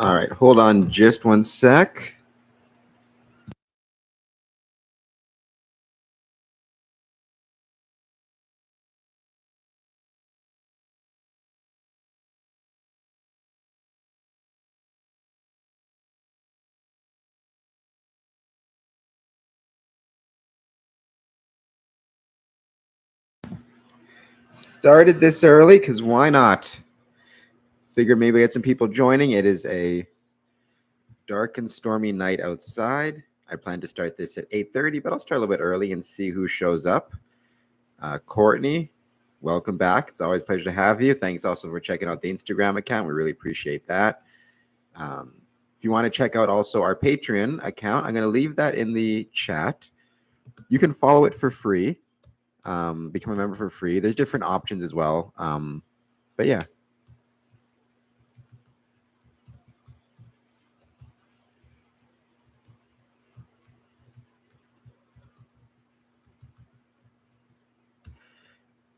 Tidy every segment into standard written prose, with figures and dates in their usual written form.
All right, hold on just one sec. Started this early because why not? Figured maybe I had some people joining. It is a dark and stormy night outside. I plan to start this at 8:30, but I'll start a little bit early and see who shows up. Courtney, welcome back. It's always a pleasure to have you. Thanks also for checking out the Instagram account. We really appreciate that. If you want to check out also our Patreon account, I'm going to leave that in the chat. You can follow it for free. Become a member for free. There's different options as well. But yeah.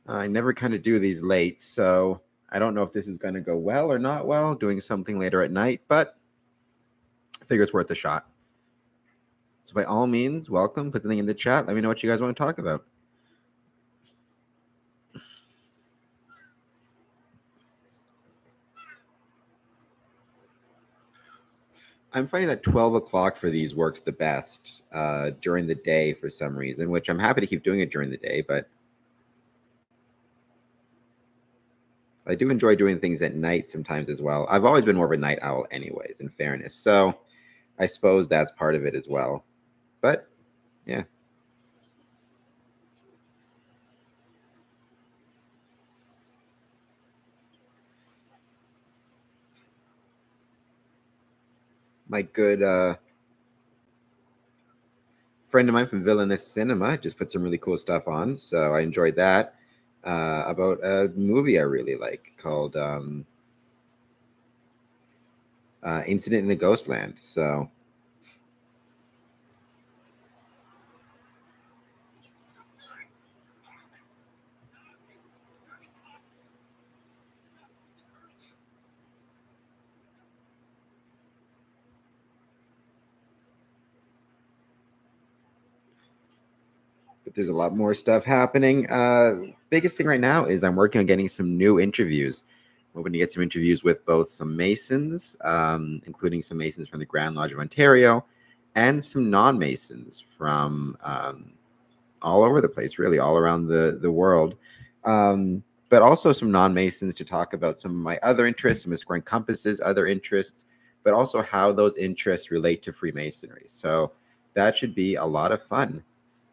I never kind of do these late, so I don't know if this is going to go well or not well, doing something later at night, but I figure it's worth a shot. So by all means, welcome. Put something in the chat. Let me know what you guys want to talk about. I'm finding that 12 o'clock for these works the best during the day for some reason, which I'm happy to keep doing it during the day, but I do enjoy doing things at night sometimes as well. I've always been more of a night owl anyways, in fairness. So I suppose that's part of it as well. But yeah. My good friend of mine from Villainous Cinema just put some really cool stuff on. So I enjoyed that. About a movie I really like called Incident in the Ghostland. So but there's a lot more stuff happening. Biggest thing right now is I'm working on getting some new interviews. I'm hoping to get some interviews with both some Masons, including some Masons from the Grand Lodge of Ontario, and some non-Masons from all over the place, really, all around the world. But also some non-Masons to talk about some of my other interests, some of Square Compass's other interests, but also how those interests relate to Freemasonry. So that should be a lot of fun.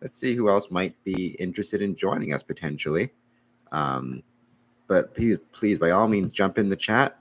Let's see who else might be interested in joining us potentially. But please, by all means, jump in the chat.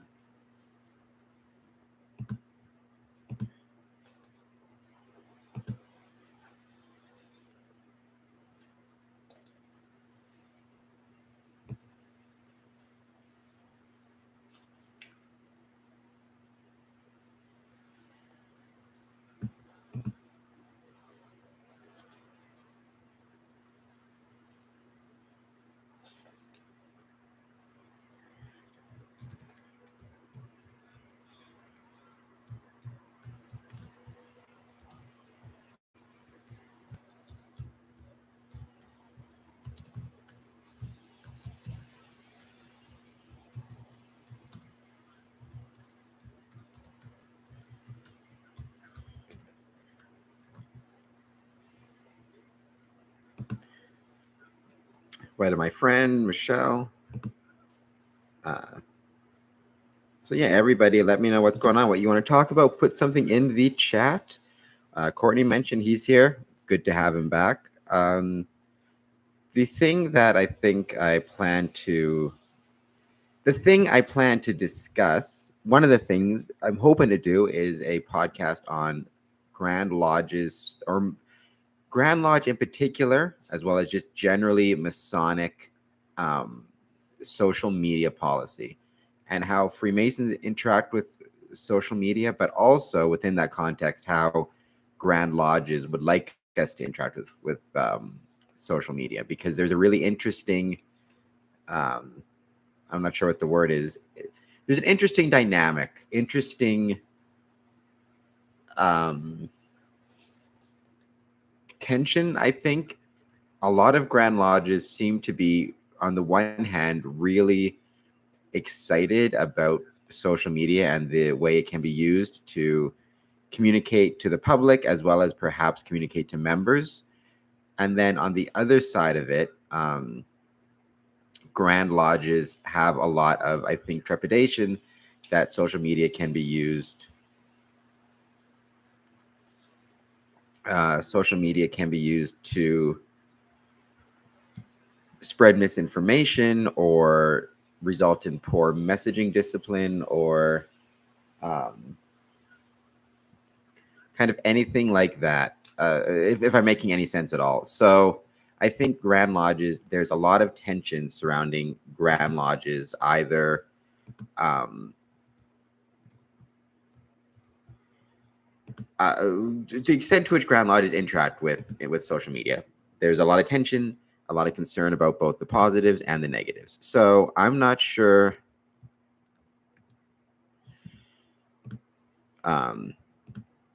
Right to my friend Michelle. So yeah, everybody, let me know what's going on, what you want to talk about. Put something in the chat. Courtney mentioned he's here. It's good to have him back. The thing I plan to discuss, one of the things I'm hoping to do is a podcast on Grand Lodges, or Grand Lodge in particular, as well as just generally Masonic social media policy and how Freemasons interact with social media, but also within that context, how Grand Lodges would like us to interact with social media, because there's a really interesting, I'm not sure what the word is. There's an interesting dynamic, interesting tension. I think a lot of Grand Lodges seem to be, on the one hand, really excited about social media and the way it can be used to communicate to the public as well as perhaps communicate to members. And then on the other side of it, Grand Lodges have a lot of, I think, trepidation that social media can be used. Social media can be used to spread misinformation or result in poor messaging discipline or kind of anything like that, if I'm making any sense at all. So I think Grand Lodges, there's a lot of tension surrounding Grand Lodges, either to the extent to which Grand Lodges interact with social media. There's a lot of tension, a lot of concern about both the positives and the negatives. So I'm not sure.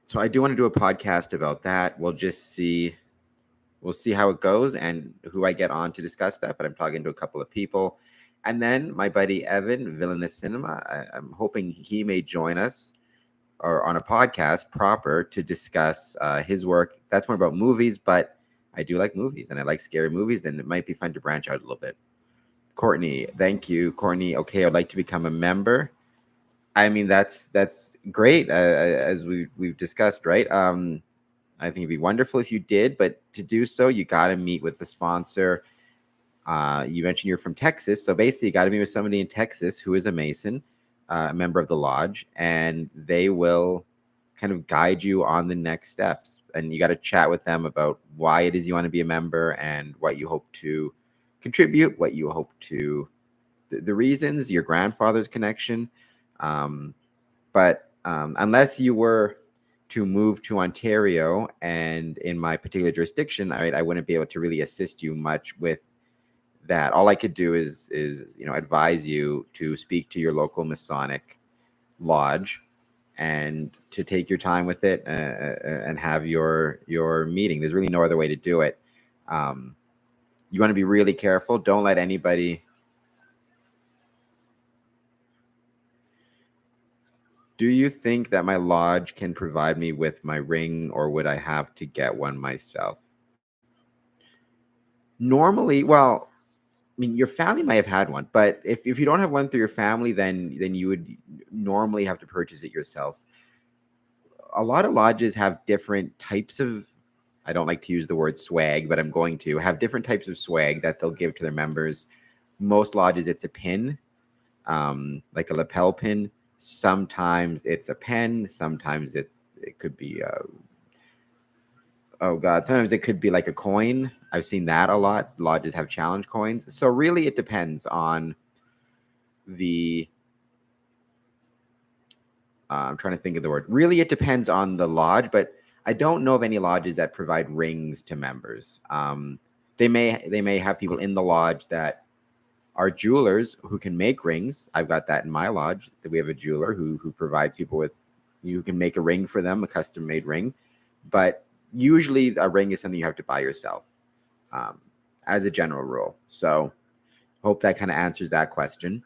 So I do want to do a podcast about that. We'll see how it goes and who I get on to discuss that. But I'm talking to a couple of people. And then my buddy Evan, Villainous Cinema, I'm hoping he may join us or on a podcast proper to discuss his work. That's more about movies, but I do like movies and I like scary movies, and it might be fun to branch out a little bit. Courtney, thank you. Courtney, okay, I'd like to become a member. I mean, that's great, as we've discussed, right? I think it'd be wonderful if you did, but to do so, you got to meet with the sponsor. You mentioned you're from Texas, so basically, you got to meet with somebody in Texas who is a Mason, a member of the lodge, and they will kind of guide you on the next steps. And you got to chat with them about why it is you want to be a member and what you hope to contribute, what you hope to, the reasons, your grandfather's connection. But unless you were to move to Ontario and in my particular jurisdiction, I wouldn't be able to really assist you much with that. All I could do is advise you to speak to your local Masonic lodge and to take your time with it and have your meeting. There's really no other way to do it. You want to be really careful. Don't let anybody. Do you think that my lodge can provide me with my ring, or would I have to get one myself? Normally, well, I mean, your family might have had one, but if you don't have one through your family, then you would normally have to purchase it yourself. A lot of lodges have different types of, I don't like to use the word swag, but I'm going to have different types of swag that they'll give to their members. Most lodges, it's a pin, like a lapel pin. Sometimes it's a pen. Sometimes it could be sometimes it could be like a coin. I've seen that a lot. Lodges have challenge coins. So really it depends on the I'm trying to think of the word. Really it depends on the lodge, but I don't know of any lodges that provide rings to members. They may have people in the lodge that are jewelers who can make rings. I've got that in my lodge. That we have a jeweler who provides people with, you can make a ring for them, a custom made ring. But usually a ring is something you have to buy yourself, as a general rule. So hope that kind of answers that question.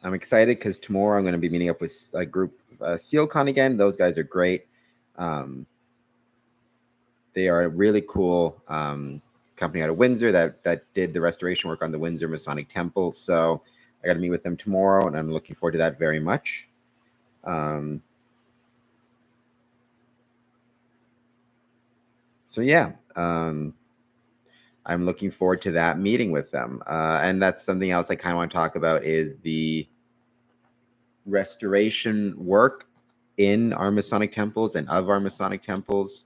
I'm excited because tomorrow I'm going to be meeting up with a group, SealCon again. Those guys are great. They are a really cool company out of Windsor that did the restoration work on the Windsor Masonic Temple. So I got to meet with them tomorrow, and I'm looking forward to that very much. So yeah, I'm looking forward to that meeting with them. And that's something else I kind of want to talk about is the restoration work in our Masonic temples and of our Masonic temples.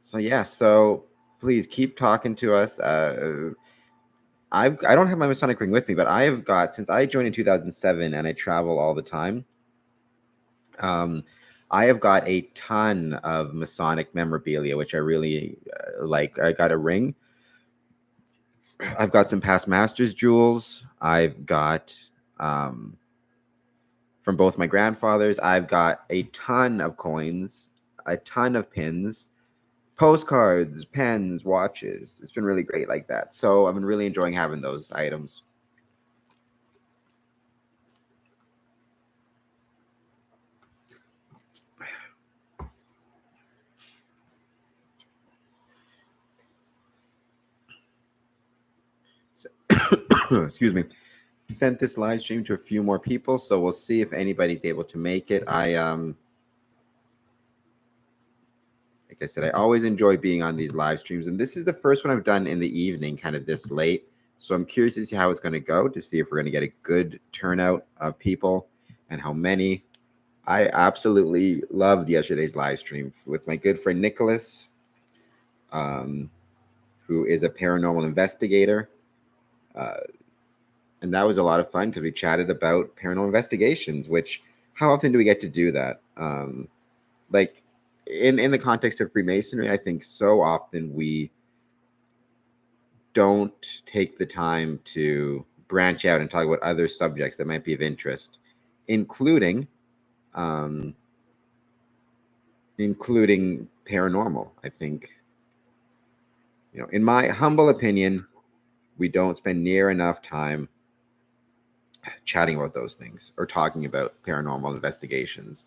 So yeah, so please keep talking to us. I don't have my Masonic ring with me, but I have got, since I joined in 2007 and I travel all the time, I have got a ton of Masonic memorabilia, which I really like. I got a ring. I've got some past masters jewels. I've got um, from both my grandfathers. I've got a ton of coins, a ton of pins, postcards, pens, watches. It's been really great like that. So I've been really enjoying having those items. So, excuse me. Sent this live stream to a few more people, so we'll see if anybody's able to make it. Like I said, I always enjoy being on these live streams, and this is the first one I've done in the evening, kind of this late. So I'm curious to see how it's going to go, to see if we're going to get a good turnout of people and how many. I absolutely loved yesterday's live stream with my good friend Nicholas, who is a paranormal investigator. And that was a lot of fun because we chatted about paranormal investigations, which how often do we get to do that? Like in the context of Freemasonry, I think so often we don't take the time to branch out and talk about other subjects that might be of interest, including including paranormal. I think, in my humble opinion, we don't spend near enough time chatting about those things or talking about paranormal investigations.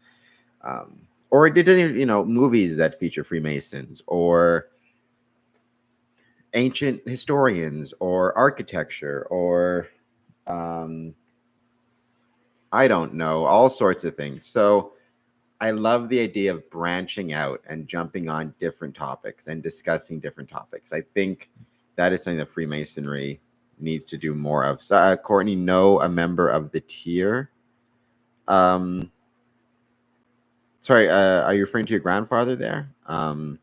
Or it doesn't, movies that feature Freemasons or ancient historians or architecture or I don't know, all sorts of things. So I love the idea of branching out and jumping on different topics and discussing different topics. I think that is something that Freemasonry needs to do more of. So, Courtney, no, a member of the tier. Sorry, are you referring to your grandfather there? I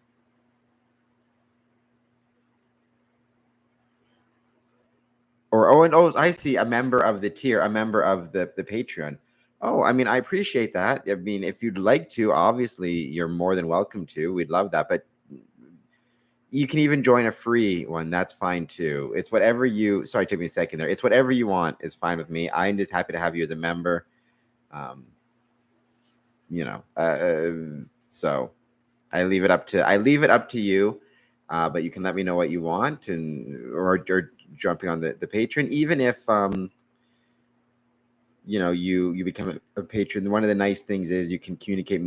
see, a member of the tier, a member of the Patreon. Oh, I mean, I appreciate that. I mean, if you'd like to, obviously, you're more than welcome to. We'd love that. But you can even join a free one. That's fine too. It's whatever you. Sorry, it took me a second there. It's whatever you want. It's fine with me. I'm just happy to have you as a member. So I leave it up to you. But you can let me know what you want or jumping on the patron, even if you become a patron. One of the nice things is you can communicate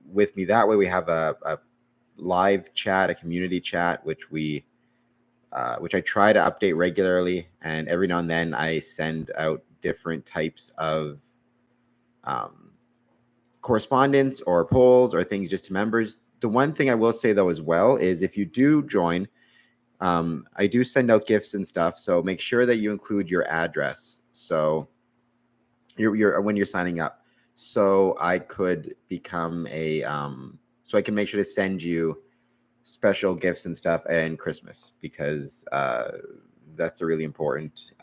with me that way. We have a live chat, a community chat, which I try to update regularly, and every now and then I send out different types of correspondence or polls or things just to members. The one thing I will say though as well is if you do join, I do send out gifts and stuff, so make sure that you include your address. So you're when you're signing up, so I could become so I can make sure to send you special gifts and stuff and Christmas, because that's a really important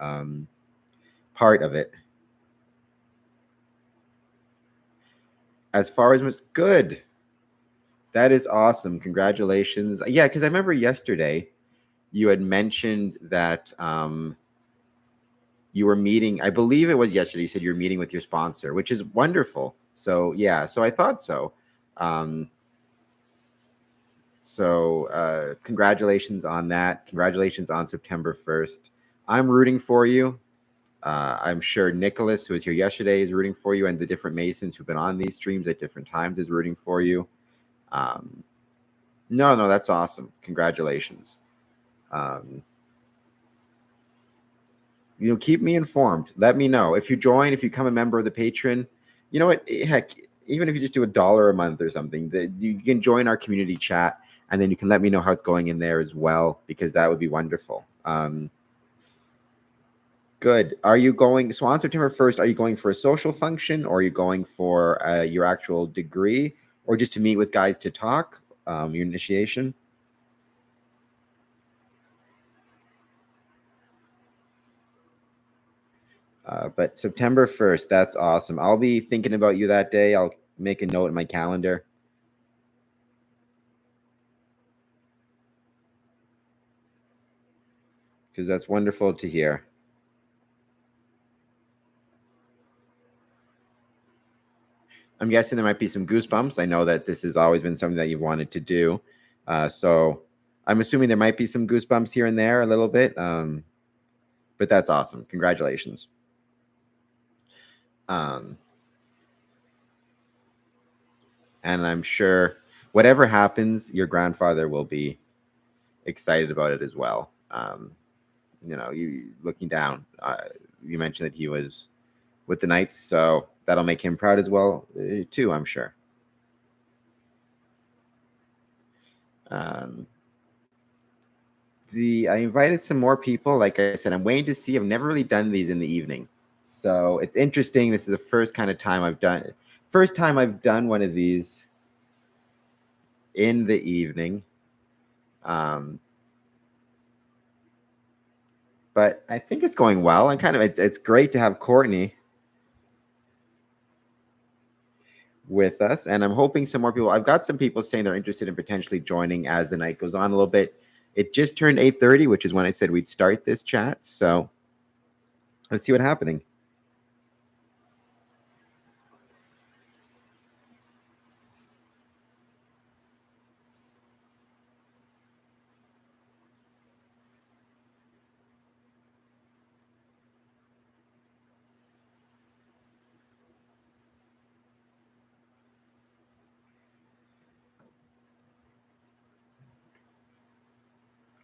part of it. As far as what's good, that is awesome. Congratulations. Yeah, because I remember yesterday you had mentioned that you were meeting, I believe it was yesterday, you said you were meeting with your sponsor, which is wonderful. So yeah, so I thought so. Congratulations on that. Congratulations on September 1st. I'm rooting for you. I'm sure Nicholas, who was here yesterday, is rooting for you, and the different Masons who've been on these streams at different times is rooting for you. No, that's awesome. Congratulations. Keep me informed. Let me know if you join, if you become a member of the Patreon. You know what? Heck, even if you just do $1 a month or something, you can join our community chat, and then you can let me know how it's going in there as well, because that would be wonderful. Good. Are you going? So on September 1st, are you going for a social function, or are you going for your actual degree, or just to meet with guys to talk? Your initiation. But September 1st, that's awesome. I'll be thinking about you that day. I'll make a note in my calendar. Because that's wonderful to hear. I'm guessing there might be some goosebumps. I know that this has always been something that you've wanted to do. So I'm assuming there might be some goosebumps here and there a little bit. But that's awesome. Congratulations. And I'm sure whatever happens, your grandfather will be excited about it as well. You looking down, you mentioned that he was with the Knights, so that'll make him proud as well, too, I'm sure. I invited some more people. Like I said, I'm waiting to see. I've never really done these in the evening, so it's interesting. This is the first time I've done one of these in the evening. But I think it's going well. And it's great to have Courtney with us, and I'm hoping some more people. I've got some people saying they're interested in potentially joining as the night goes on a little bit. It just turned 8:30, which is when I said we'd start this chat. So let's see what's happening.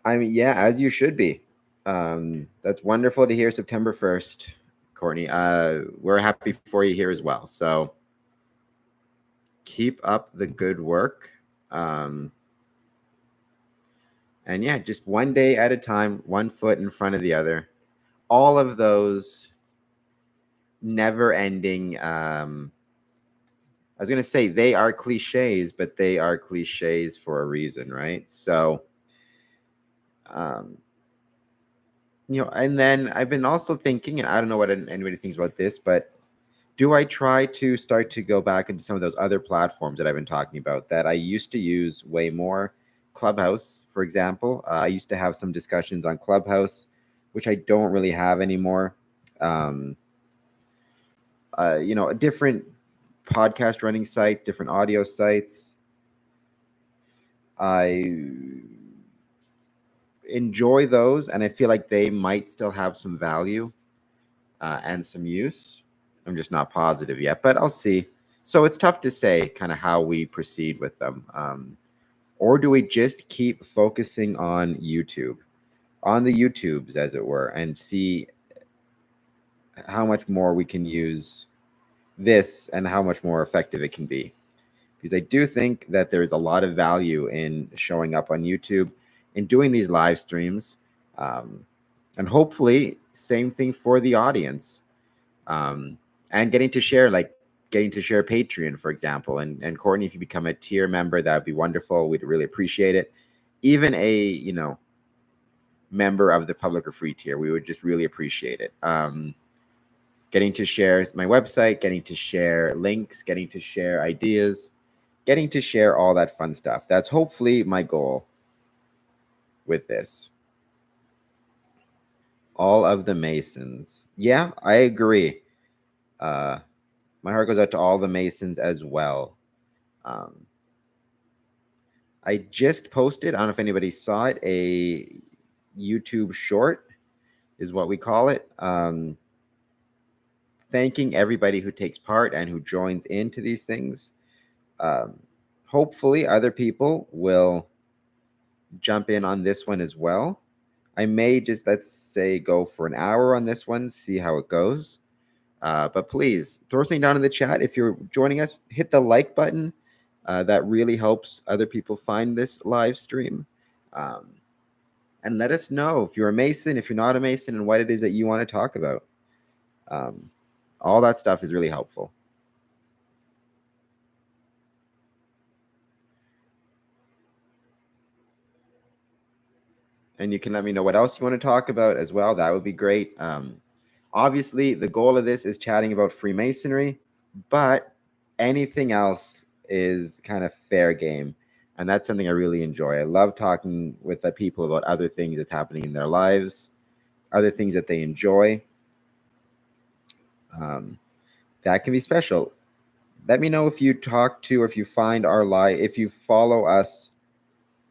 I mean, yeah, as you should be. That's wonderful to hear. September 1st, Courtney. We're happy for you here as well. So keep up the good work. And yeah, just one day at a time, one foot in front of the other. All of those never ending. I was going to say they are cliches, but they are cliches for a reason, right? So, and then I've been also thinking, and I don't know what anybody thinks about this, but do I try to start to go back into some of those other platforms that I've been talking about that I used to use way more? Clubhouse, for example. I used to have some discussions on Clubhouse, which I don't really have anymore. Different podcast running sites, different audio sites. I enjoy those, and I feel like they might still have some value and some use. I'm just not positive yet, but I'll see. So it's tough to say kind of how we proceed with them. Or do we just keep focusing on YouTube, on the YouTubes, as it were, and see how much more we can use this and how much more effective it can be? Because I do think that there's a lot of value in showing up on YouTube and doing these live streams. And hopefully, same thing for the audience. And getting to share Patreon, for example. And Courtney, if you become a tier member, that would be wonderful. We'd really appreciate it. Even a, member of the public or free tier, we would just really appreciate it. Getting to share my website, getting to share links, getting to share ideas, getting to share all that fun stuff. That's hopefully my goal with this. All of the Masons. Yeah, I agree. My heart goes out to all the Masons as well. I just posted, I don't know if anybody saw it, a YouTube short is what we call it. Thanking everybody who takes part and who joins into these things. Hopefully other people will jump in on this one as well. I may just, let's say, go for an hour on this one, see how it goes. But please throw something down in the chat. If you're joining us, hit the like button. That really helps other people find this live stream. And let us know if you're a Mason, if you're not a Mason, and what it is that you want to talk about. All that stuff is really helpful. And you can let me know what else you want to talk about as well. That would be great. Obviously, the goal of this is chatting about Freemasonry, but anything else is kind of fair game. And that's something I really enjoy. I love talking with the people about other things that's happening in their lives, other things that they enjoy. That can be special. Let me know if you talk to, or if you find our live, if you follow us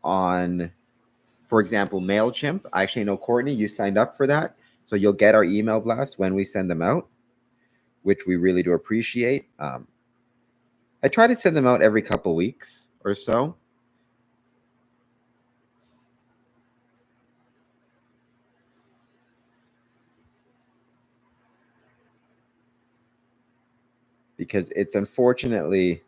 on, for example, MailChimp. I actually know, Courtney, you signed up for that. So you'll get our email blast when we send them out, which we really do appreciate. I try to send them out every couple weeks or so. Because it's unfortunately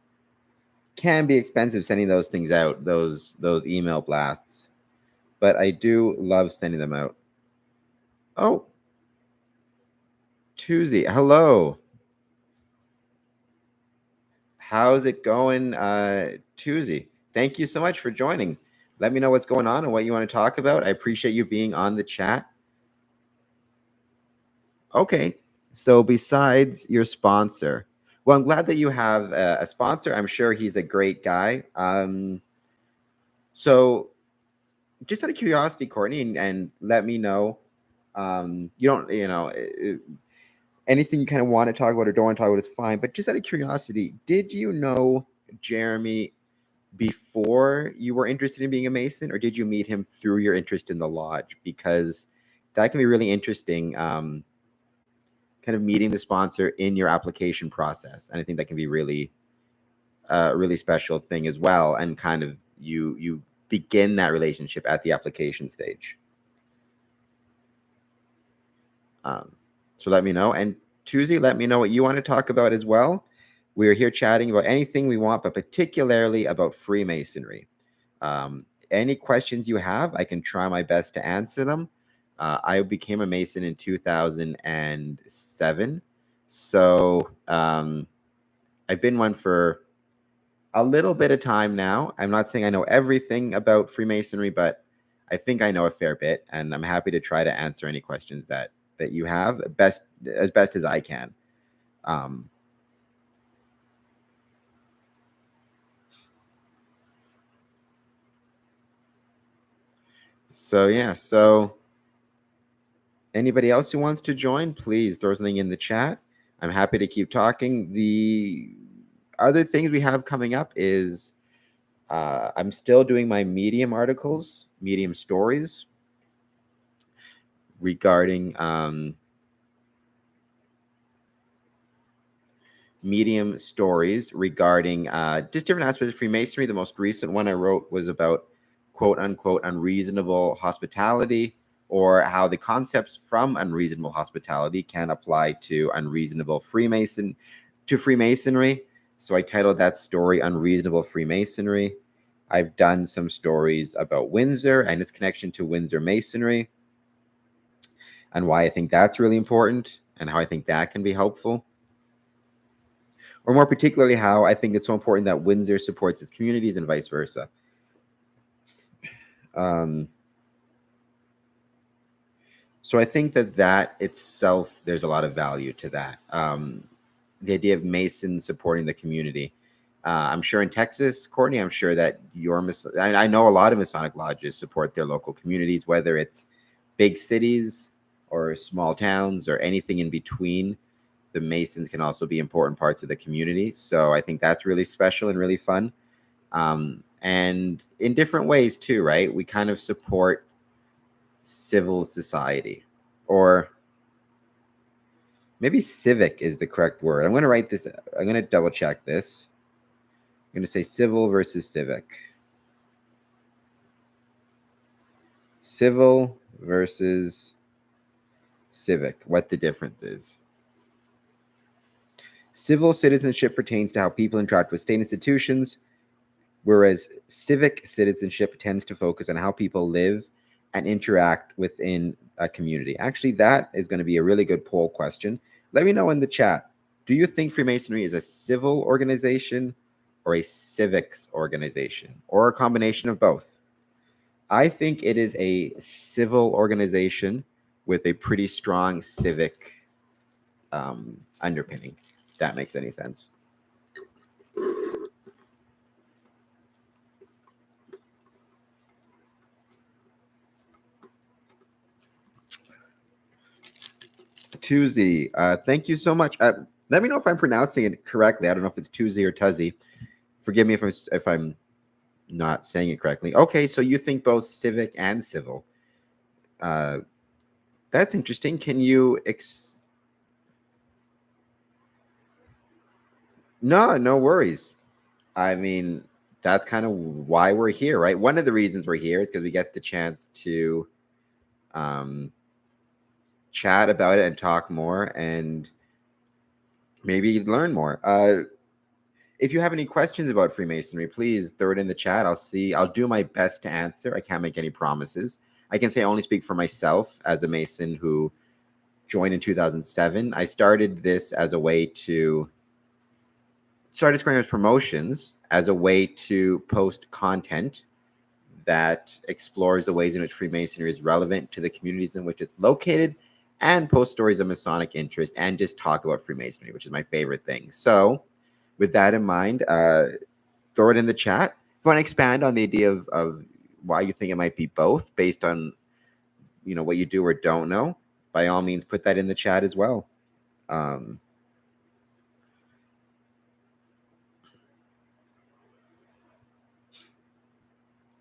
can be expensive sending those things out, those email blasts. But I do love sending them out. Oh, Tuesday. Hello. How's it going, Tuesday? Thank you so much for joining. Let me know what's going on and what you want to talk about. I appreciate you being on the chat. Okay. So besides your sponsor, well, I'm glad that you have a sponsor. I'm sure he's a great guy. So just out of curiosity, Courtney, and let me know. You don't, anything you kind of want to talk about or don't want to talk about is fine. But just out of curiosity, did you know Jeremy before you were interested in being a Mason, or did you meet him through your interest in the lodge? Because that can be really interesting. Kind of meeting the sponsor in your application process, and I think that can be really, really special thing as well. And kind of you begin that relationship at the application stage. So let me know. And Tuesday, let me know what you want to talk about as well. We're here chatting about anything we want, but particularly about Freemasonry. Any questions you have, I can try my best to answer them. I became a Mason in 2007. So I've been one for a little bit of time now. I'm not saying I know everything about Freemasonry, but I think I know a fair bit, and I'm happy to try to answer any questions that you have best as I can. So yeah, so anybody else who wants to join, please throw something in the chat. I'm happy to keep talking. The other things we have coming up is I'm still doing my Medium articles, Medium stories regarding Medium stories regarding just different aspects of Freemasonry. The most recent one I wrote was about quote unquote unreasonable hospitality, or how the concepts from unreasonable hospitality can apply to Freemasonry. So I titled that story Unreasonable Freemasonry. I've done some stories about Windsor and its connection to Windsor Masonry, and why I think that's really important and how I think that can be helpful. Or more particularly, how I think it's so important that Windsor supports its communities and vice versa. So I think that itself, there's a lot of value to that. The idea of Masons supporting the community. I'm sure in Texas, Courtney, I'm sure that I know a lot of Masonic lodges support their local communities, whether it's big cities or small towns or anything in between. The Masons can also be important parts of the community. So I think that's really special and really fun. And in different ways too, right? We kind of support civil society, or maybe civic is the correct word. I'm going to write this. I'm going to double check this. I'm going to say civil versus civic. Civil versus civic, what the difference is. Civil citizenship pertains to how people interact with state institutions, whereas civic citizenship tends to focus on how people live and interact within a community. Actually, that is going to be a really good poll question. Let me know in the chat. Do you think Freemasonry is a civil organization or a civics organization, or a combination of both? I think it is a civil organization with a pretty strong civic underpinning, if that makes any sense. Tuesday. Thank you so much. Let me know if I'm pronouncing it correctly. I don't know if it's Tuesday or Tuzzy. Forgive me if I'm not saying it correctly. Okay, so you think both civic and civil. That's interesting. Can you No worries. I mean, that's kind of why we're here, right? One of the reasons we're here is because we get the chance to chat about it and talk more and maybe learn more. If you have any questions about Freemasonry, please throw it in the chat. I'll do my best to answer. I can't make any promises. I can say I only speak for myself as a Mason who joined in 2007. I started this as a way to started Scrum promotions as a way to post content that explores the ways in which Freemasonry is relevant to the communities in which it's located, and post stories of Masonic interest, and just talk about Freemasonry, which is my favorite thing. So with that in mind, throw it in the chat. If you want to expand on the idea of why you think it might be both based on what you do or don't know, by all means, put that in the chat as well. I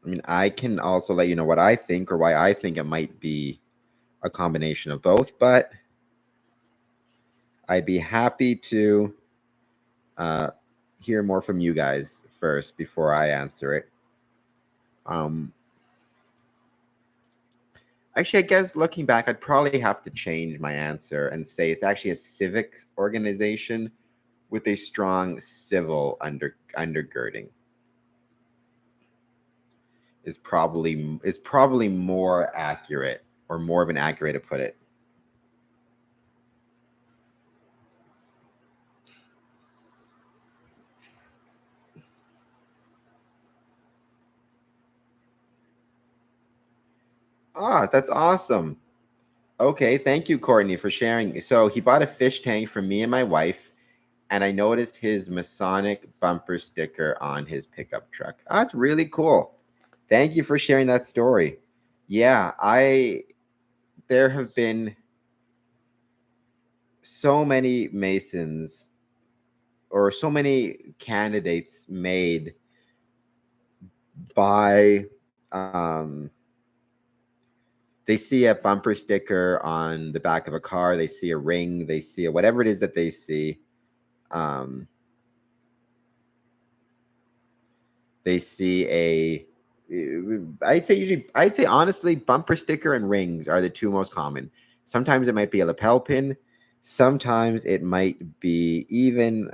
mean, I can also let you know what I think or why I think it might be a combination of both, but I'd be happy to hear more from you guys first before I answer it. Actually, I guess looking back, I'd probably have to change my answer and say it's actually a civic organization with a strong civil undergirding. Is probably more accurate, or more of an accurate way to put it. That's awesome. Okay, thank you, Courtney, for sharing. So he bought a fish tank for me and my wife, and I noticed his Masonic bumper sticker on his pickup truck. That's really cool. Thank you for sharing that story. Yeah, there have been so many Masons or so many candidates made by they see a bumper sticker on the back of a car, they see a ring, they see whatever it is that they see. They see I'd say honestly, bumper sticker and rings are the two most common. Sometimes it might be a lapel pin. Sometimes it might be even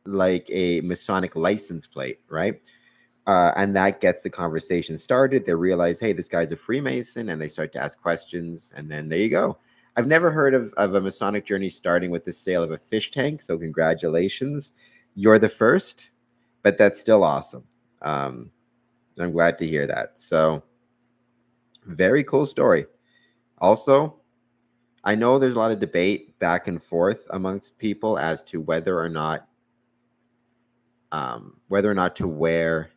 like a Masonic license plate, right? And that gets the conversation started. They realize, hey, this guy's a Freemason, and they start to ask questions, and then there you go. I've never heard of a Masonic journey starting with the sale of a fish tank, so congratulations. You're the first, but that's still awesome. I'm glad to hear that. So, very cool story. Also, I know there's a lot of debate back and forth amongst people as to whether or not to wear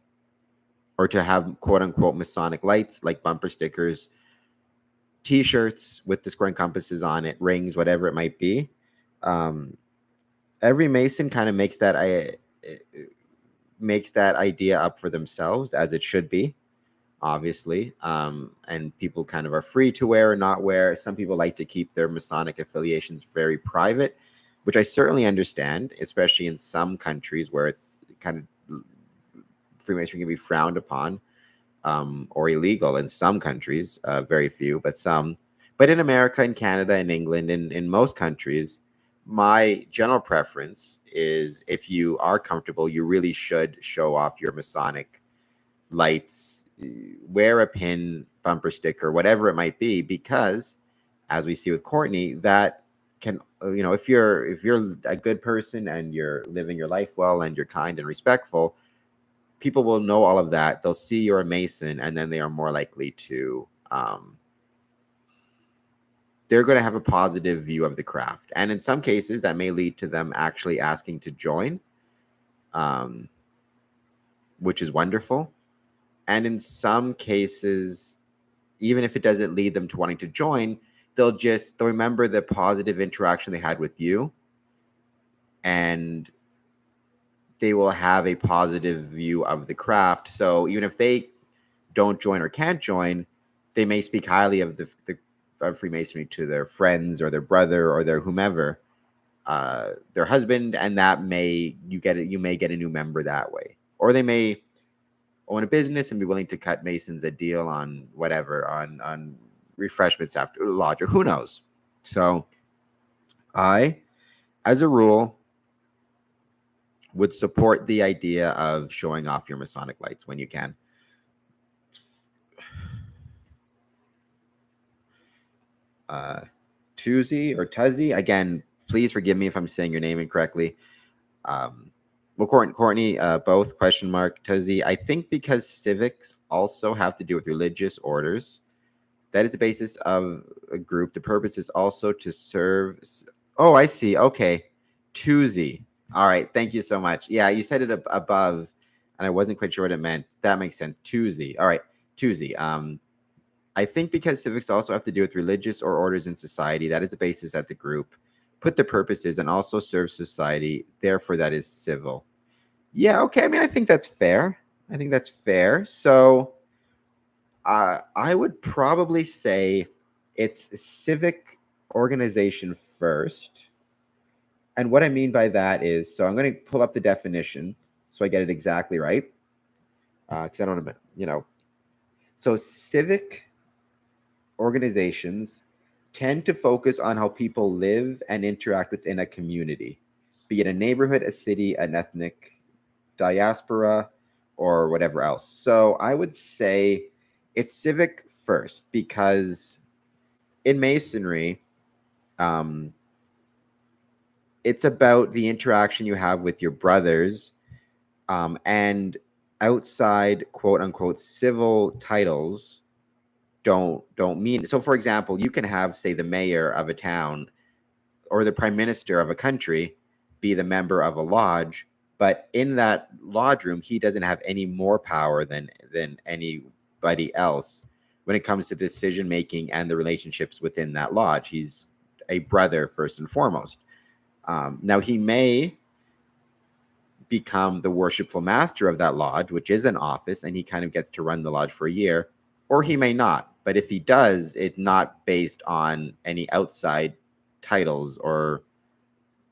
or to have quote unquote Masonic lights like bumper stickers, t-shirts with the square compasses on it, rings, whatever it might be. Every Mason kind of makes that idea up for themselves, as it should be, obviously. And people kind of are free to wear or not wear. Some people like to keep their Masonic affiliations very private, which I certainly understand, especially in some countries where it's kind of Freemasonry can be frowned upon or illegal in some countries, very few, but some. But in America and Canada and England and in most countries, my general preference is if you are comfortable, you really should show off your Masonic lights, wear a pin, bumper sticker, whatever it might be, because as we see with Courtney, that can, if you're a good person and you're living your life well and you're kind and respectful, people will know all of that. They'll see you're a Mason, and then they are more likely to they're going to have a positive view of the craft. And in some cases, that may lead to them actually asking to join, which is wonderful. And in some cases, even if it doesn't lead them to wanting to join, they'll remember the positive interaction they had with you, and they will have a positive view of the craft. So even if they don't join or can't join, they may speak highly of of Freemasonry to their friends or their brother or their whomever, their husband, and you may get a new member that way. Or they may own a business and be willing to cut Masons a deal on whatever, on refreshments after lodge, or who knows. So I, as a rule, would support the idea of showing off your Masonic lights when you can. Tuzi or Tuzzy, again, please forgive me if I'm saying your name incorrectly. Well, Courtney, both, question mark, Tuzzy. I think because civics also have to do with religious orders, that is the basis of a group. The purpose is also to serve. Oh, I see. Okay. Tuzi. All right. Thank you so much. Yeah, you said it above, and I wasn't quite sure what it meant. That makes sense. Tuzi. All right. Tuzi. I think because civics also have to do with religious or orders in society, that is the basis that the group put the purposes and also serve society. Therefore, that is civil. Yeah, okay. I mean, I think that's fair. So I would probably say it's civic organization first. And what I mean by that is, so I'm going to pull up the definition so I get it exactly right. Because I don't know, so civic organizations tend to focus on how people live and interact within a community, be it a neighborhood, a city, an ethnic diaspora, or whatever else. So I would say it's civic first, because in Masonry, it's about the interaction you have with your brothers, and outside quote unquote civil titles don't mean. So for example, you can have, say, the mayor of a town or the prime minister of a country be the member of a lodge, but in that lodge room, he doesn't have any more power than anybody else when it comes to decision making and the relationships within that lodge. He's a brother first and foremost. Now he may become the worshipful master of that lodge, which is an office, and he kind of gets to run the lodge for a year, or he may not. But if he does, it's not based on any outside titles or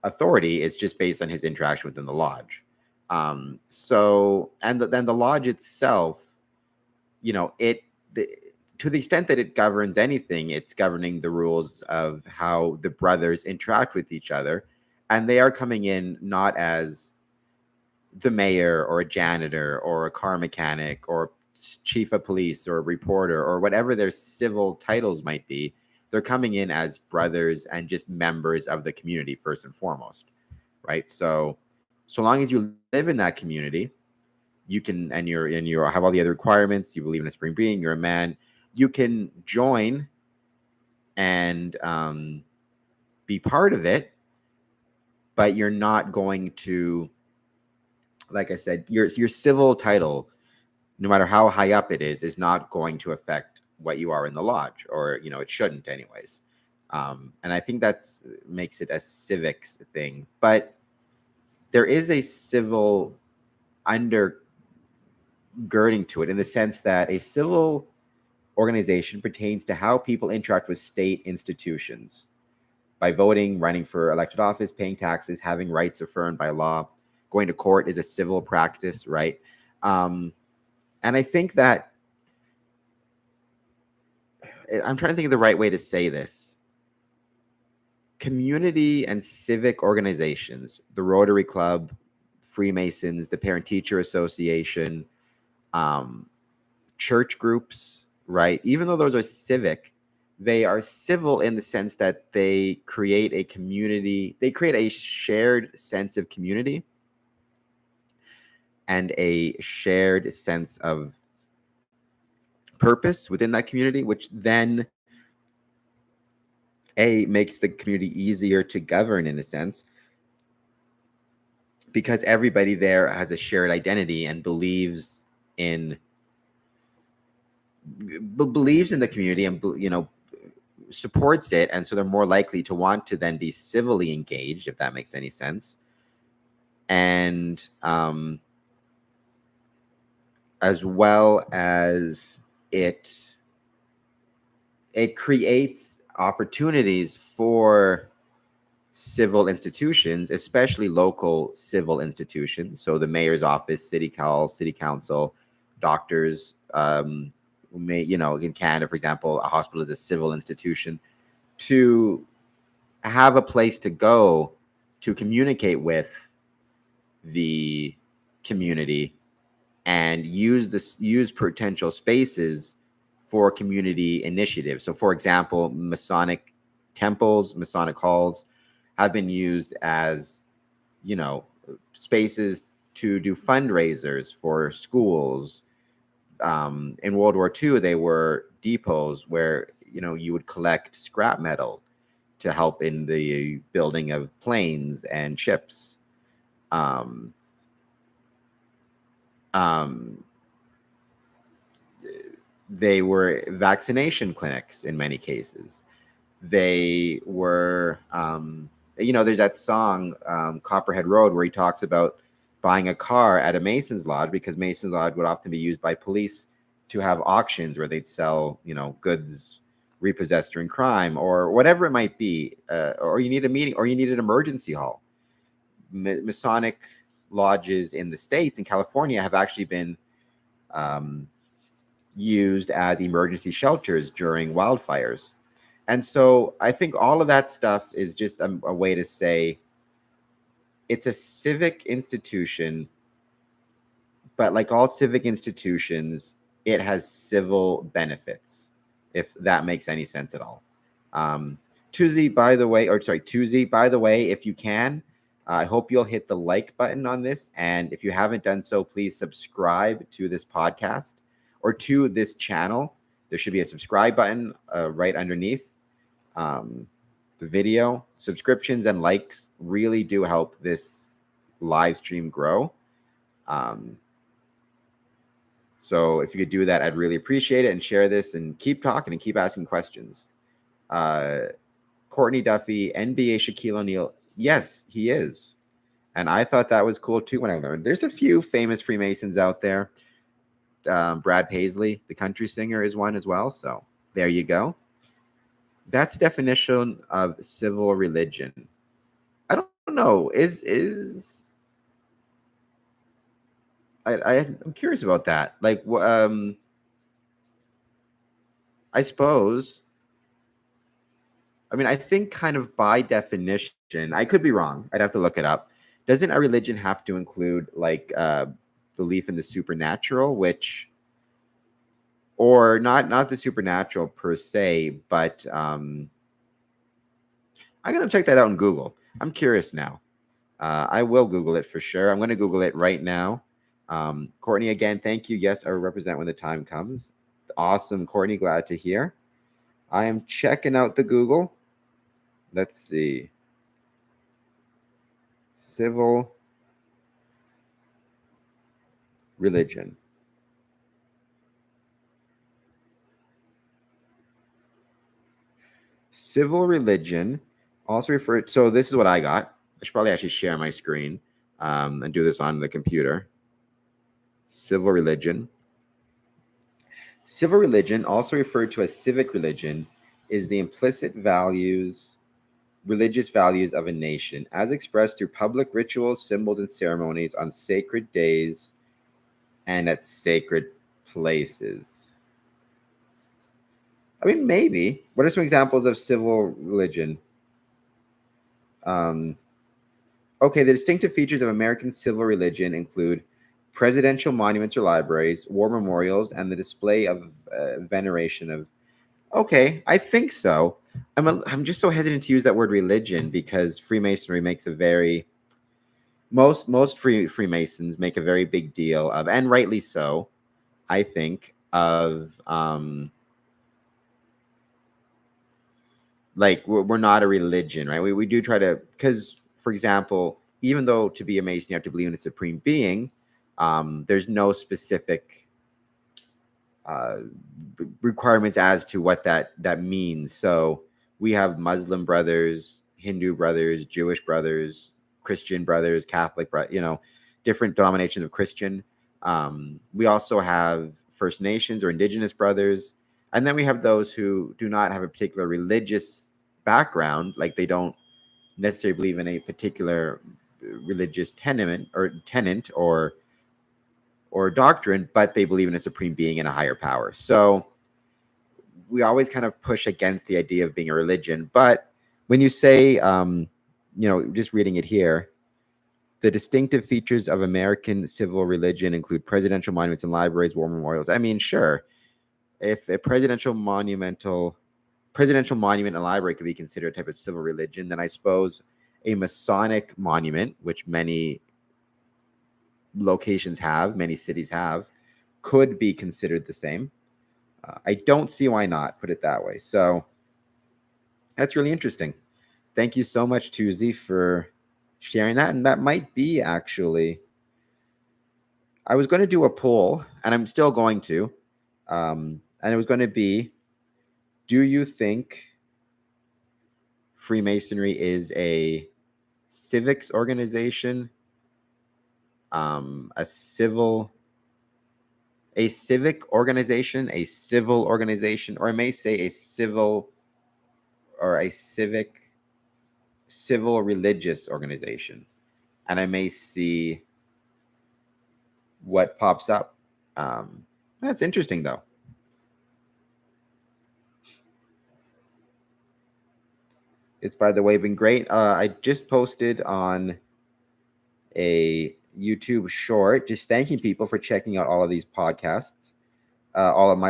authority. It's just based on his interaction within the lodge. Then the lodge itself, to the extent that it governs anything, it's governing the rules of how the brothers interact with each other. And they are coming in not as the mayor or a janitor or a car mechanic or chief of police or a reporter or whatever their civil titles might be. They're coming in as brothers and just members of the community first and foremost, right? So long as you live in that community, you can, and you have all the other requirements, you believe in a supreme being, you're a man, you can join and be part of it, but you're not going to, like I said, your civil title, no matter how high up it is not going to affect what you are in the lodge, or, it shouldn't anyways. And I think that's makes it a civics thing. But there is a civil undergirding to it, in the sense that a civil organization pertains to how people interact with state institutions by voting, running for elected office, paying taxes, having rights affirmed by law. Going to court is a civil practice, right? And I think that I'm trying to think of the right way to say this. Community and civic organizations, the Rotary Club, Freemasons, the Parent-Teacher Association, church groups, right? Even though those are civic, they are civil in the sense that they create a community, they create a shared sense of community and a shared sense of purpose within that community, which then makes the community easier to govern, in a sense, because everybody there has a shared identity and believes in the community, and supports it, and so they're more likely to want to then be civilly engaged, if that makes any sense. And as well as it creates opportunities for civil institutions, especially local civil institutions. So the mayor's office, city hall, city council, doctors, may, in Canada, for example, a hospital is a civil institution, to have a place to go to communicate with the community and use potential spaces for community initiatives. So, for example, Masonic temples, Masonic halls have been used as, spaces to do fundraisers for schools. In World War II, they were depots where, you would collect scrap metal to help in the building of planes and ships. Um, um, they were vaccination clinics in many cases. They were, there's that song, Copperhead Road, where he talks about buying a car at a Mason's Lodge, because Mason's Lodge would often be used by police to have auctions where they'd sell, goods repossessed during crime or whatever it might be. Or you need a meeting, or you need an emergency hall. Masonic lodges in the States, in California, have actually been used as emergency shelters during wildfires. And so I think all of that stuff is just a way to say it's a civic institution, but like all civic institutions, it has civil benefits, if that makes any sense at all. Tuesday, by the way, if you can, I hope you'll hit the like button on this. And if you haven't done so, please subscribe to this podcast or to this channel. There should be a subscribe button right underneath the video. Subscriptions and likes really do help this live stream grow. So if you could do that, I'd really appreciate it, and share this and keep talking and keep asking questions. Courtney Duffy, NBA Shaquille O'Neal. Yes, he is. And I thought that was cool too when I learned. There's a few famous Freemasons out there. Brad Paisley, the country singer, is one as well. So there you go. That's the definition of civil religion. I don't know. I'm curious about that. Like, I suppose. I mean, I think kind of by definition, I could be wrong. I'd have to look it up. Doesn't a religion have to include like belief in the supernatural, or not the supernatural per se, but I'm gonna check that out in Google. I'm curious now. I will Google it for sure. I'm gonna Google it right now. Courtney, again, thank you. Yes, I will represent when the time comes. Awesome, Courtney. Glad to hear. I am checking out the Google. Let's see. Civil religion. Civil religion also referred. So this is what I got. I should probably actually share my screen and do this on the computer. Civil religion. Civil religion, also referred to as civic religion, is the implicit religious values of a nation, as expressed through public rituals, symbols, and ceremonies on sacred days and at sacred places. I mean, maybe. What are some examples of civil religion? Okay, the distinctive features of American civil religion include presidential monuments or libraries, war memorials, and the display of veneration of. Okay, I think so. I'm just so hesitant to use that word religion, because Freemasonry makes a very most Freemasons make a very big deal of, and rightly so, I think, of like we're not a religion, right? We do try to, because, for example, even though to be a Mason you have to believe in a supreme being, there's no specific requirements as to what that means. So we have Muslim brothers, Hindu brothers, Jewish brothers, Christian brothers, Catholic brothers, different denominations of Christian. We also have First Nations or Indigenous brothers. And then we have those who do not have a particular religious background, like they don't necessarily believe in a particular religious tenet or doctrine, but they believe in a supreme being and a higher power. So we always kind of push against the idea of being a religion. But when you say, just reading it here, the distinctive features of American civil religion include presidential monuments and libraries, war memorials. I mean, sure, if a presidential monument and library could be considered a type of civil religion, then I suppose a Masonic monument, which many locations have, many cities have, could be considered the same. I don't see why not, put it that way. So that's really interesting. Thank you so much, Tuzi, for sharing that. And that might be actually, I was going to do a poll, and I'm still going to. And it was going to be, do you think Freemasonry is a civics organization, a civic organization, a civil organization, or I may say a civil religious organization? And I may see what pops up. That's interesting, though. It's, by the way, been great. I just posted on a YouTube short just thanking people for checking out all of these podcasts, all of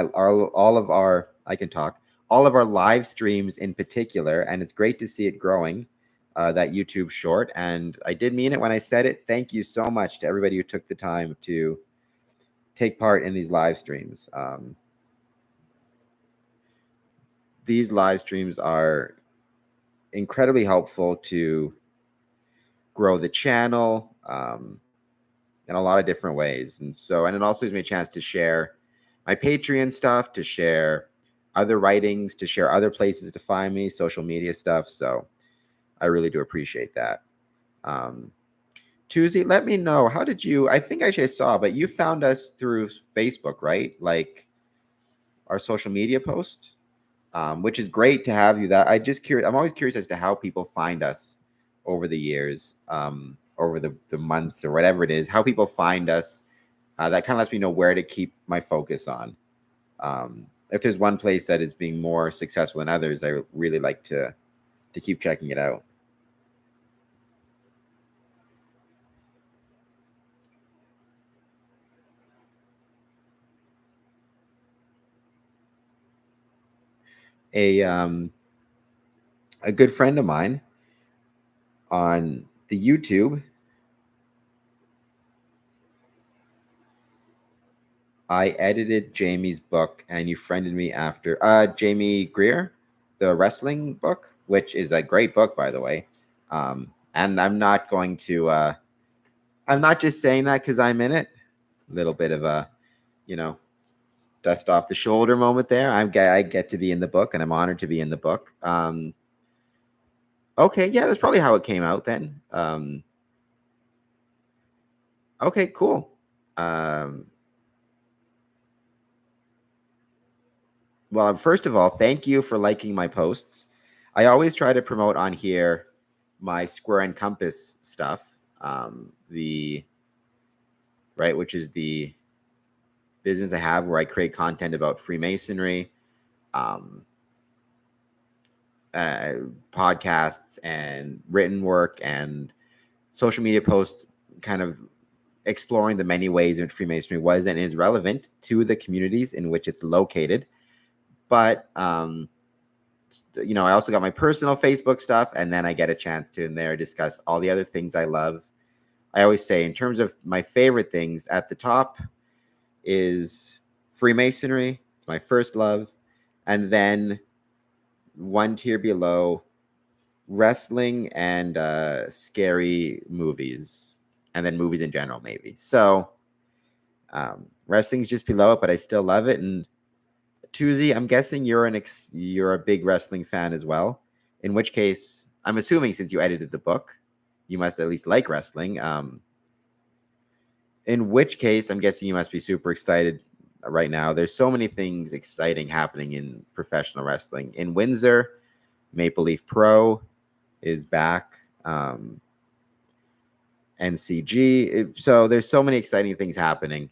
our live streams in particular, and it's great to see it growing, that YouTube short. And I did mean it when I said it. Thank you so much to everybody who took the time to take part in these live streams. These live streams are incredibly helpful to grow the channel in a lot of different ways. And it also gives me a chance to share my Patreon stuff, to share other writings, to share other places to find me, social media stuff. So I really do appreciate that. Tuzi, let me know, how did you, I think actually I saw, but you found us through Facebook, right? Like our social media post, which is great to have you. I'm always curious as to how people find us over the years, over the months or whatever it is, how people find us. That kind of lets me know where to keep my focus on. If there's one place that is being more successful than others, I really like to keep checking it out. A good friend of mine on the YouTube, I edited Jamie's book, and you friended me after. Jamie Greer, the wrestling book, which is a great book, by the way. And I'm not going to. I'm not just saying that because I'm in it. A little bit of a, dust off the shoulder moment there. I get to be in the book, and I'm honored to be in the book. Okay, yeah, that's probably how it came out then. Okay, cool. Well, first of all, thank you for liking my posts. I always try to promote on here my Square and Compass stuff, which is the business I have where I create content about Freemasonry, podcasts and written work and social media posts, kind of exploring the many ways in which Freemasonry was and is relevant to the communities in which it's located. But, I also got my personal Facebook stuff, and then I get a chance to in there discuss all the other things I love. I always say, in terms of my favorite things, at the top is Freemasonry. It's my first love. And then one tier below, wrestling and scary movies, and then movies in general, maybe. So Wrestling's just below it, but I still love it. And Tuesday, I'm guessing you're a big wrestling fan as well. In which case, I'm assuming since you edited the book, you must at least like wrestling. In which case, I'm guessing you must be super excited right now. There's so many things exciting happening in professional wrestling. In Windsor, Maple Leaf Pro is back. NCG. So there's so many exciting things happening.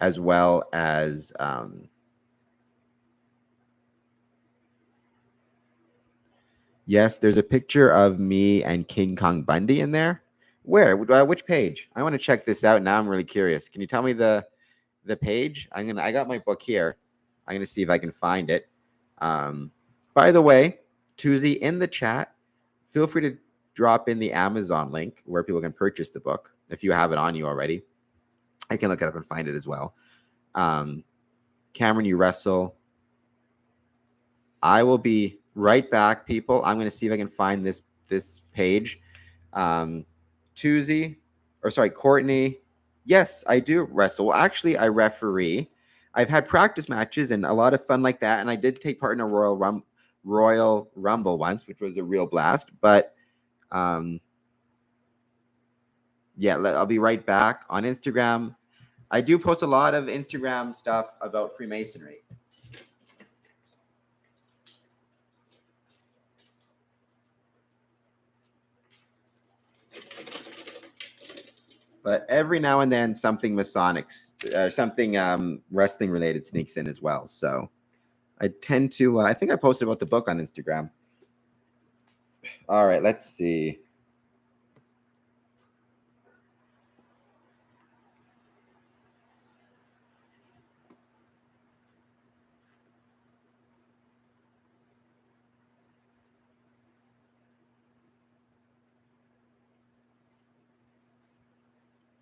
As well as yes, there's a picture of me and King Kong Bundy in there. Where? Which page? I want to check this out now. I'm really curious. Can you tell me the page? I got my book here. I'm gonna see if I can find it. By the way, Tuesday in the chat, feel free to drop in the Amazon link where people can purchase the book if you have it on you already. I can look it up and find it as well. Cameron, you wrestle. I will be right back, people. I'm going to see if I can find this page. Courtney. Yes, I do wrestle. Well, actually, I referee. I've had practice matches and a lot of fun like that. And I did take part in a Royal Rumble once, which was a real blast. But yeah, I'll be right back on Instagram. I do post a lot of Instagram stuff about Freemasonry. But every now and then something something wrestling related sneaks in as well. So I tend to, I think I posted about the book on Instagram. All right, let's see.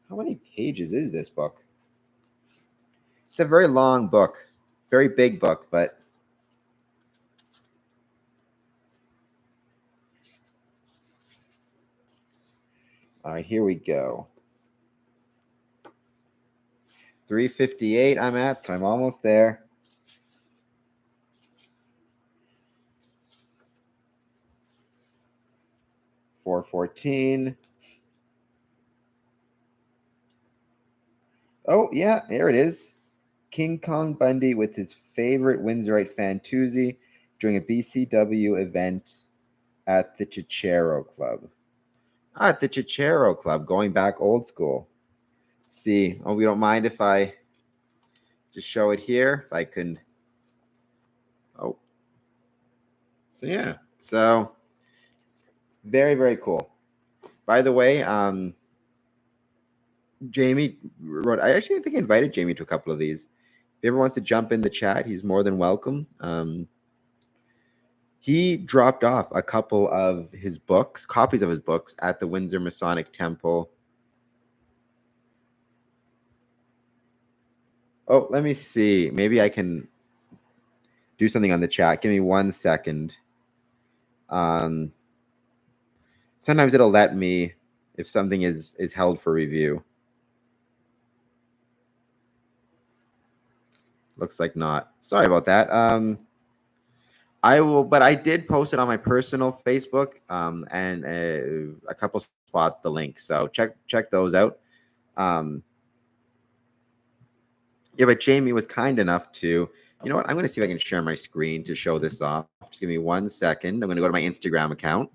How many pages is this book? It's a very long book, very big book, but all right, here we go. 358 I'm at, so I'm almost there. 414. Oh, yeah, there it is. King Kong Bundy with his favorite Windsorite fan, Tuesday, during a BCW event at the Chichero Club. At the Chichero Club, going back old school. Let's see. Oh, we don't mind if I just show it here. If I can. Oh. So, yeah. So, very, very cool. By the way, Jamie wrote, I actually think I invited Jamie to a couple of these. If he ever wants to jump in the chat, he's more than welcome. He dropped off a couple of his books, copies of his books, at the Windsor Masonic Temple. Oh, let me see. Maybe I can do something on the chat. Give me 1 second. Sometimes it'll let me if something is held for review. Looks like not. Sorry about that. I will, but I did post it on my personal Facebook, and a couple spots the link. So check those out. Yeah, but Jamie was kind enough to. You know what? I'm going to see if I can share my screen to show this off. Just give me 1 second. I'm going to go to my Instagram account,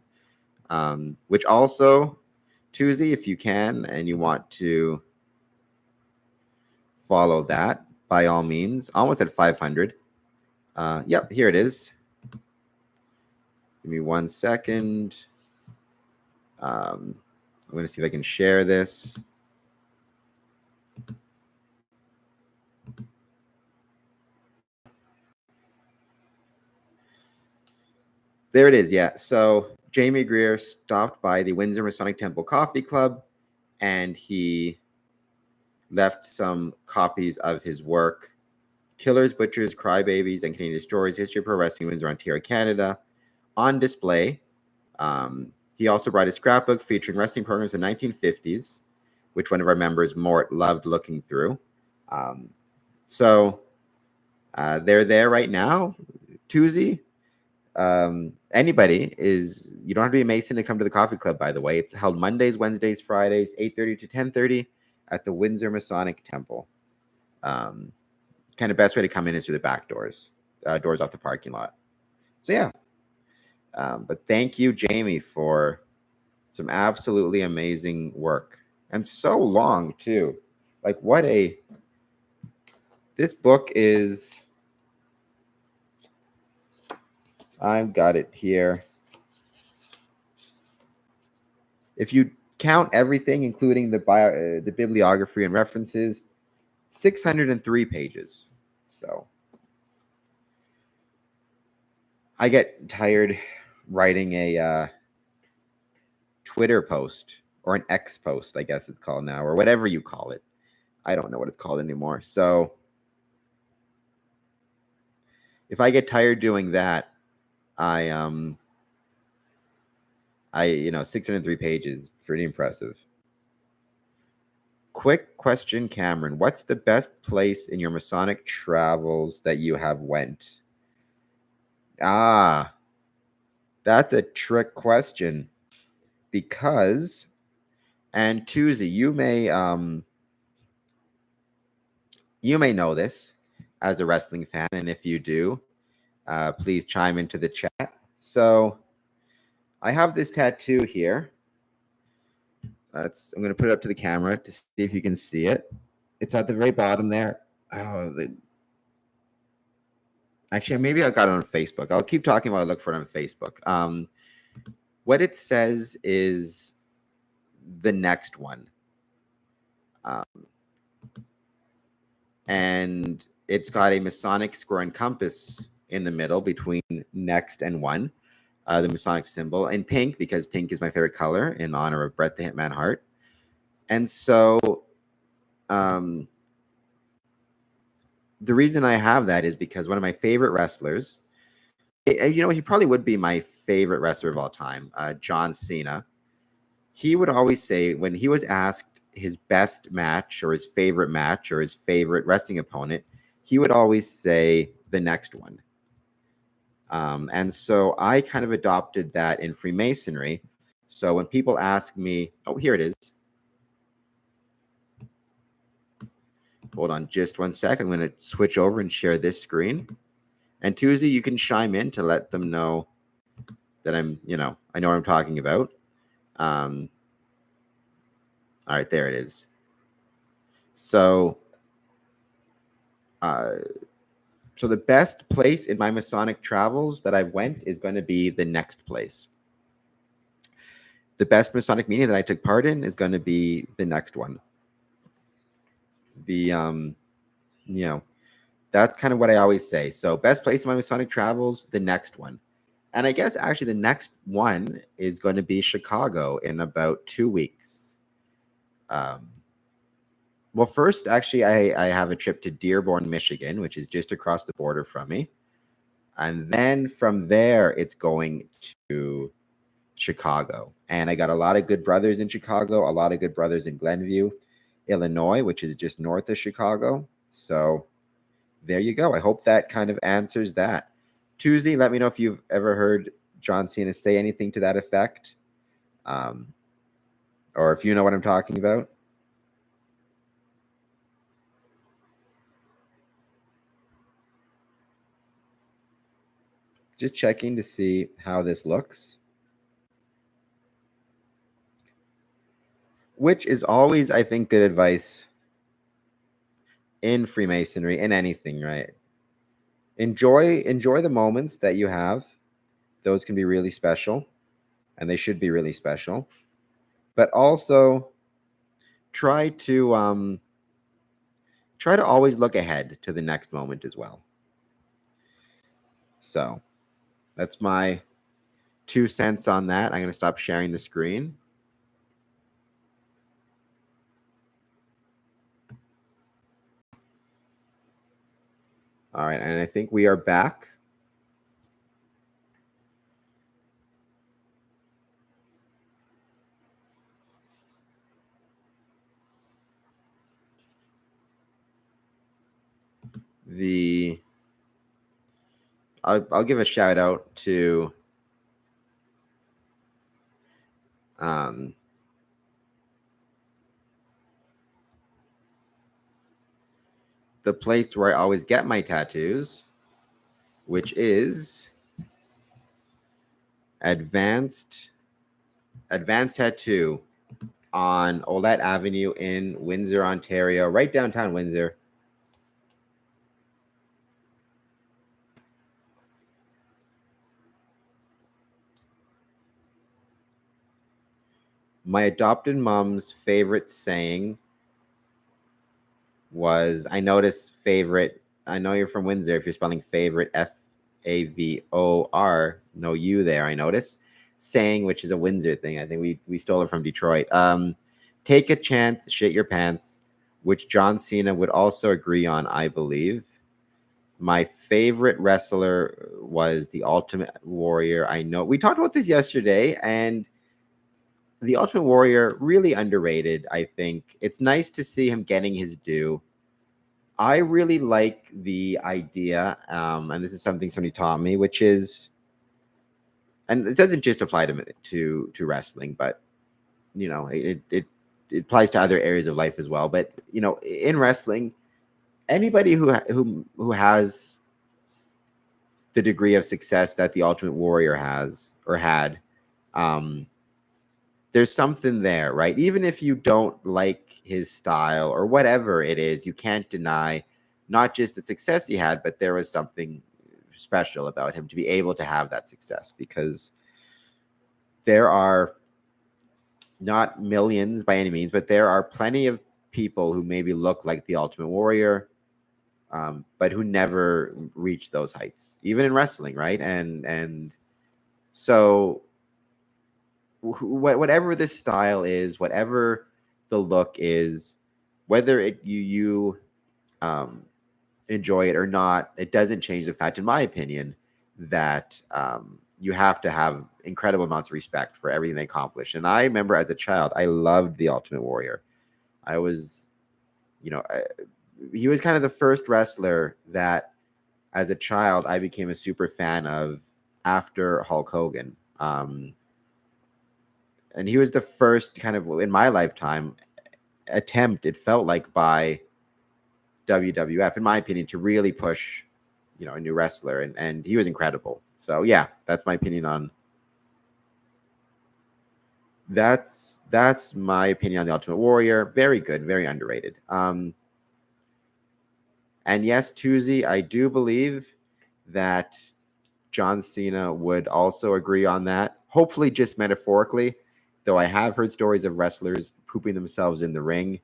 which also, Tuesday, if you can and you want to follow that, by all means. Almost at 500. Yep, here it is. Give me 1 second. I'm going to see if I can share this. There it is. Yeah. So Jamie Greer stopped by the Windsor Masonic Temple Coffee Club, and he left some copies of his work, Killers, Butchers, Crybabies, and Canadian Stories, History of Pro Wrestling, Windsor, Ontario, Canada, on display. He also brought a scrapbook featuring wrestling programs in the 1950s, which one of our members, Mort, loved looking through. So they're there right now. Tuesday. Anybody is, you don't have to be a Mason to come to the coffee club, by the way. It's held Mondays, Wednesdays, Fridays, 8:30 to 10:30 at the Windsor Masonic Temple. Kind of best way to come in is through the back doors, doors off the parking lot. So yeah. But thank you, Jamie, for some absolutely amazing work, and so long too. Like this book is, I've got it here. If you count everything, including the bibliography and references, 603 pages. So I get tired writing a Twitter post, or an X post, I guess it's called now, or whatever you call it. I don't know what it's called anymore. So if I get tired doing that, I 603 pages, pretty impressive. Quick question, Cameron. What's the best place in your Masonic travels that you have went? That's a trick question. Because, and Tuesday, you may know this as a wrestling fan, and if you do, please chime into the chat. So I have this tattoo here. I'm going to put it up to the camera to see if you can see it. It's at the very bottom there. Actually, maybe I got it on Facebook. I'll keep talking while I look for it on Facebook. What it says is the next one. And it's got a Masonic square and compass in the middle between next and one. The Masonic symbol in pink, because pink is my favorite color, in honor of Bret the Hitman Hart. And so the reason I have that is because one of my favorite wrestlers, he probably would be my favorite wrestler of all time, John Cena. He would always say, when he was asked his best match or his favorite wrestling opponent, he would always say the next one. And so I kind of adopted that in Freemasonry. So when people ask me, oh, here it is. Hold on just one sec. I'm going to switch over and share this screen. And Tuesday, you can chime in to let them know that I know what I'm talking about. All right, there it is. So, so the best place in my Masonic travels that I've went is going to be the next place. The best Masonic meeting that I took part in is going to be the next one. That's kind of what I always say. So best place in my Masonic travels, the next one. And I guess actually the next one is going to be Chicago in about 2 weeks. Well, first, actually, I have a trip to Dearborn, Michigan, which is just across the border from me. And then from there, it's going to Chicago. And I got a lot of good brothers in Chicago, a lot of good brothers in Glenview, Illinois, which is just north of Chicago. So there you go. I hope that kind of answers that. Tuesday, let me know if you've ever heard John Cena say anything to that effect, or if you know what I'm talking about. Just checking to see how this looks. Which is always, I think, good advice in Freemasonry, in anything, right? Enjoy the moments that you have. Those can be really special, and they should be really special. But also try to always look ahead to the next moment as well. So that's my 2 cents on that. I'm going to stop sharing the screen. All right, and I think we are back. I'll give a shout out to the place where I always get my tattoos, which is Advanced Tattoo on Olette Avenue in Windsor, Ontario, right downtown Windsor. My adopted mom's favorite saying was, I notice favorite, I know you're from Windsor if you're spelling favorite, Favor, no U there, I notice. Saying, which is a Windsor thing. I think we stole it from Detroit. Take a chance, shit your pants, which John Cena would also agree on, I believe. My favorite wrestler was the Ultimate Warrior. I know we talked about this yesterday, and the Ultimate Warrior, really underrated, I think. It's nice to see him getting his due. I really like the idea, and this is something somebody taught me, which is, and it doesn't just apply to wrestling, but you know, it applies to other areas of life as well. But you know, in wrestling, anybody who has the degree of success that the Ultimate Warrior has or had, there's something there, right? Even if you don't like his style or whatever it is, you can't deny not just the success he had, but there was something special about him to be able to have that success, because there are not millions by any means, but there are plenty of people who maybe look like the Ultimate Warrior, but who never reach those heights, even in wrestling, right? And so whatever the style is, whatever the look is, whether you enjoy it or not, it doesn't change the fact, in my opinion, that you have to have incredible amounts of respect for everything they accomplish. And I remember as a child, I loved the Ultimate Warrior. I was, he was kind of the first wrestler that, as a child, I became a super fan of after Hulk Hogan. And he was the first kind of, in my lifetime, attempt, it felt like, by WWF, in my opinion, to really push, a new wrestler. And he was incredible. So yeah, that's my opinion on, that's my opinion on the Ultimate Warrior. Very good, very underrated. And yes, Tuesday, I do believe that John Cena would also agree on that. Hopefully just metaphorically, though I have heard stories of wrestlers pooping themselves in the ring,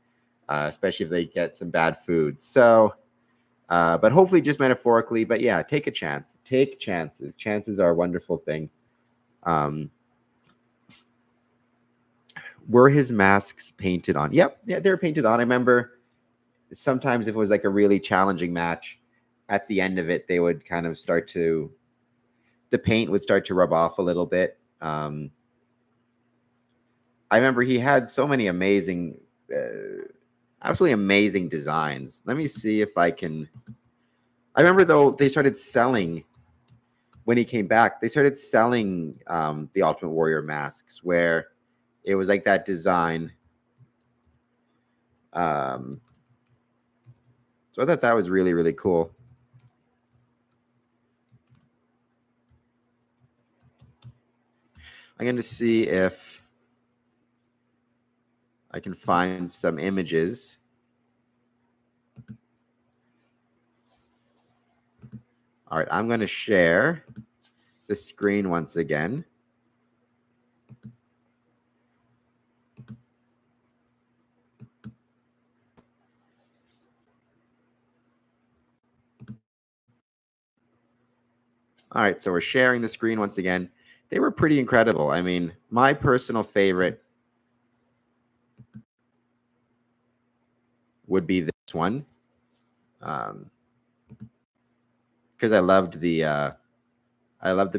especially if they get some bad food. So, but hopefully just metaphorically. But yeah, take a chance. Take chances. Chances are a wonderful thing. Were his masks painted on? Yep. Yeah, they're painted on. I remember sometimes if it was like a really challenging match, at the end of it, they would kind of the paint would start to rub off a little bit. I remember he had so many amazing, absolutely amazing designs. Let me see if I can. I remember, though, they started selling, when he came back, they started selling the Ultimate Warrior masks where it was like that design. So I thought that was really, really cool. I'm going to see if I can find some images. All right, I'm going to share the screen once again. All right, so we're sharing the screen once again. They were pretty incredible. I mean, my personal favorite would be this one, because I loved the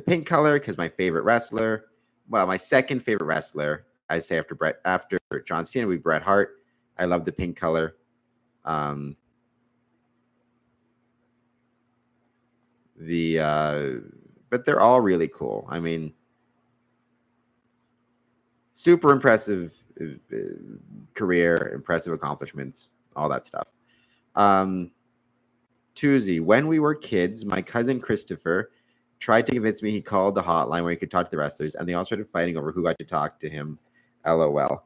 pink color. Because my favorite wrestler, well, my second favorite wrestler, I say after John Cena, would be Bret Hart. I love the pink color. But they're all really cool. I mean, super impressive career, impressive accomplishments, all that stuff. Tuesday, when we were kids, my cousin Christopher tried to convince me he called the hotline where he could talk to the wrestlers, and they all started fighting over who got to talk to him. LOL.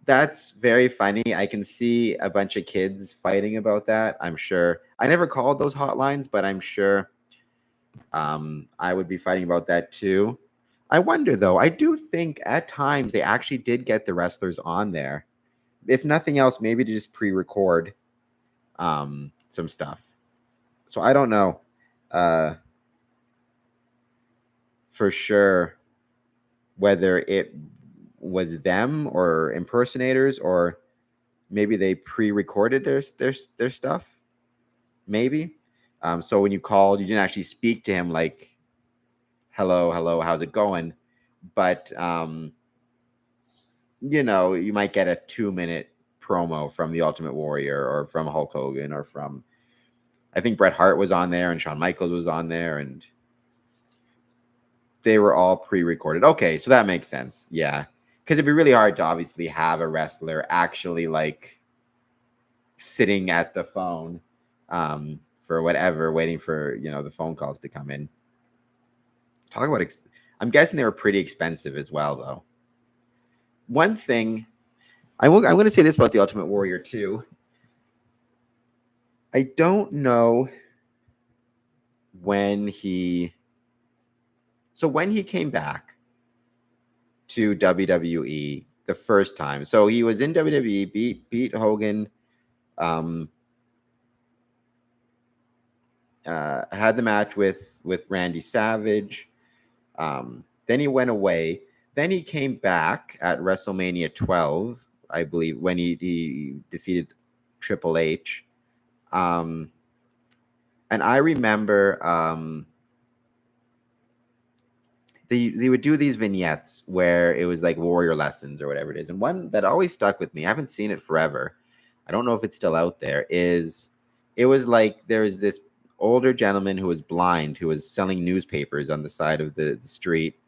That's very funny. I can see a bunch of kids fighting about that. I'm sure. I never called those hotlines, but I'm sure I would be fighting about that too. I wonder though. I do think at times they actually did get the wrestlers on there. If nothing else, maybe to just pre-record some stuff. So I don't know for sure whether it was them or impersonators, or maybe they pre-recorded their stuff. Maybe. So when you called, you didn't actually speak to him like, hello, how's it going? But you might get a 2-minute promo from the Ultimate Warrior or from Hulk Hogan or from, I think Bret Hart was on there and Shawn Michaels was on there, and they were all pre-recorded. Okay, so that makes sense. Yeah. Because it'd be really hard to obviously have a wrestler actually like sitting at the phone for whatever, waiting for, the phone calls to come in. Talk about, I'm guessing they were pretty expensive as well, though. One thing, I'm going to say this about the Ultimate Warrior too. I don't know when he came back to WWE the first time. So he was in WWE, beat Hogan, had the match with Randy Savage. Then he went away. Then he came back at WrestleMania 12, I believe, when he defeated Triple H. And I remember they would do these vignettes where it was like warrior lessons or whatever it is. And one that always stuck with me, I haven't seen it forever, I don't know if it's still out there, it was like there was this older gentleman who was blind who was selling newspapers on the side of the street,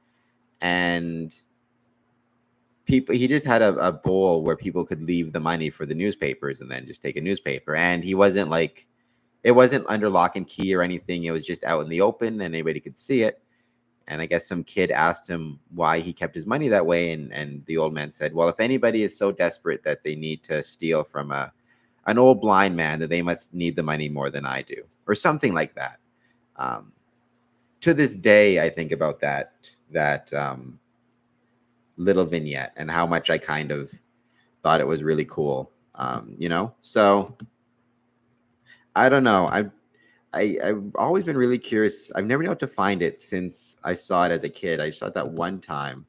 and he just had a bowl where people could leave the money for the newspapers and then just take a newspaper. And he wasn't like, it wasn't under lock and key or anything. It was just out in the open and anybody could see it. And I guess some kid asked him why he kept his money that way. And the old man said, well, if anybody is so desperate that they need to steal from an old blind man, that they must need the money more than I do, or something like that. To this day, I think about that little vignette and how much I kind of thought it was really cool. So I don't know. I've always been really curious. I've never been able to find it since I saw it as a kid. I saw it that one time.